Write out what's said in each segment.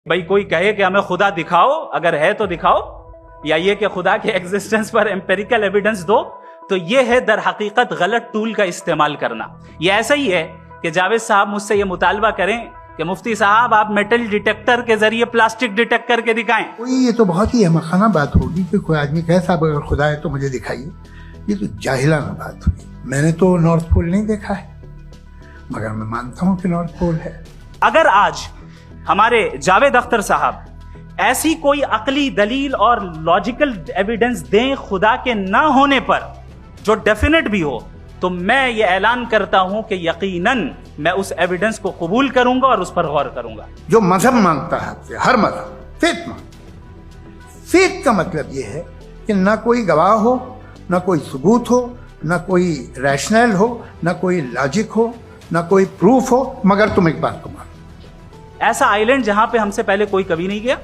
भाई कोई कहे कि हमें खुदा दिखाओ, अगर है तो दिखाओ, या ये कि खुदा के एग्जिस्टेंस पर एम्पेरिकल एविडेंस दो, तो ये है दर हकीकत गलत टूल का इस्तेमाल करना। ये ऐसा ही है कि जावेद साहब मुझसे ये मुतालबा करें कि मुफ्ती साहब आप मेटल डिटेक्टर के जरिए प्लास्टिक डिटेक्ट करके दिखाएं। कोई ये तो बहुत ही अहमखाना बात होगी कि कोई आदमी कहे साहब अगर खुदा है तो मुझे दिखाइए। ये तो जाहिलाना बात हुई। मैंने तो नॉर्थ पोल नहीं देखा है, मगर मैं मानता हूं कि नॉर्थ पोल है। अगर आज हमारे जावेद अख्तर साहब ऐसी कोई अकली दलील और लॉजिकल एविडेंस दें खुदा के ना होने पर जो डेफिनेट भी हो, तो मैं ये ऐलान करता हूं कि यकीनन मैं उस एविडेंस को कबूल करूंगा और उस पर गौर करूंगा। जो मजहब मांगता है आपसे, हर मजहब फेथ मांगता है। फेथ का मतलब यह है कि ना कोई गवाह हो, ना कोई सबूत हो, ना कोई रैशनल हो, ना कोई लॉजिक हो, ना कोई प्रूफ हो, मगर तुम एक बात को मानो। ऐसा आइलैंड जहां पे हमसे पहले कोई कभी नहीं गया।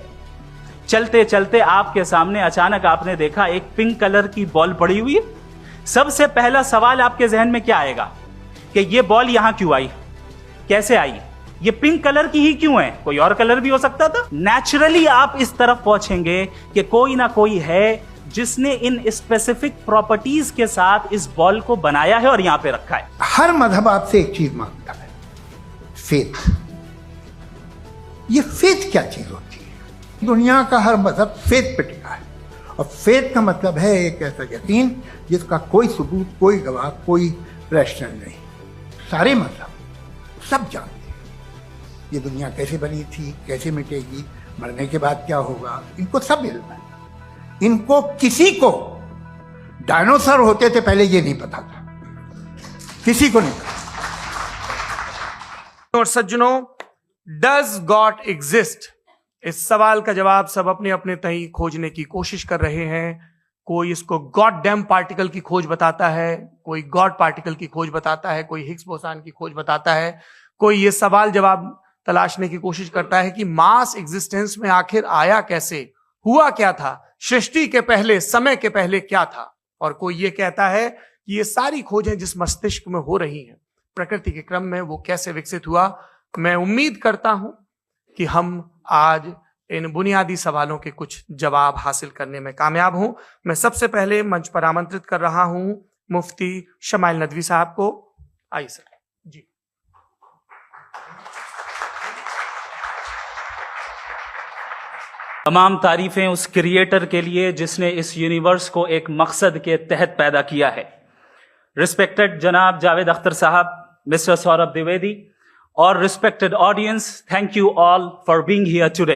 चलते चलते आपके सामने अचानक आपने देखा एक पिंक कलर की बॉल पड़ी हुई है। सबसे पहला सवाल आपके जहन में क्या आएगा कि ये बॉल यहां क्यों आई, कैसे आई, ये पिंक कलर की ही क्यों है, कोई और कलर भी हो सकता था। नेचुरली आप इस तरफ पहुंचेंगे कि कोई ना कोई है जिसने इन स्पेसिफिक प्रॉपर्टीज के साथ इस बॉल को बनाया है और यहां पे रखा है। हर मजहब आपसे एक चीज मांगता है, फेथ। ये फेथ क्या चीज होती है? दुनिया का हर मजहब फेथ पे टिका है, और फेथ का मतलब है एक ऐसा यकीन जिसका कोई सबूत, कोई गवाह, कोई रैशनल नहीं। सारे मजहब सब जानते हैं ये दुनिया कैसे बनी थी, कैसे मिटेगी, मरने के बाद क्या होगा, इनको सब इल्म है। इनको किसी को डायनासोर होते थे पहले ये नहीं पता था, किसी को नहीं पता। और सज्जनों, डज गॉड एग्जिस्ट? इस सवाल का जवाब सब अपने अपने तहीं खोजने की कोशिश कर रहे हैं। कोई इसको गॉड डैम पार्टिकल की खोज बताता है, कोई गॉड पार्टिकल की खोज बताता है, कोई हिग्स बोसान की खोज बताता है, कोई ये सवाल जवाब तलाशने की कोशिश करता है कि मास एग्जिस्टेंस में आखिर आया कैसे, हुआ क्या था, सृष्टि के पहले, समय के पहले क्या था। और कोई ये कहता है कि ये सारी खोजें जिस मस्तिष्क में हो रही हैं प्रकृति के क्रम में, वो कैसे विकसित हुआ। मैं उम्मीद करता हूं कि हम आज इन बुनियादी सवालों के कुछ जवाब हासिल करने में कामयाब हूं। मैं सबसे पहले मंच पर आमंत्रित कर रहा हूं मुफ्ती शमाइल नदवी साहब को। आइए सर जी। तमाम तारीफें उस क्रिएटर के लिए जिसने इस यूनिवर्स को एक मकसद के तहत पैदा किया है। रिस्पेक्टेड जनाब जावेद अख्तर साहब, मिस्टर सौरभ द्विवेदी, और respected audience, thank you all for being here today.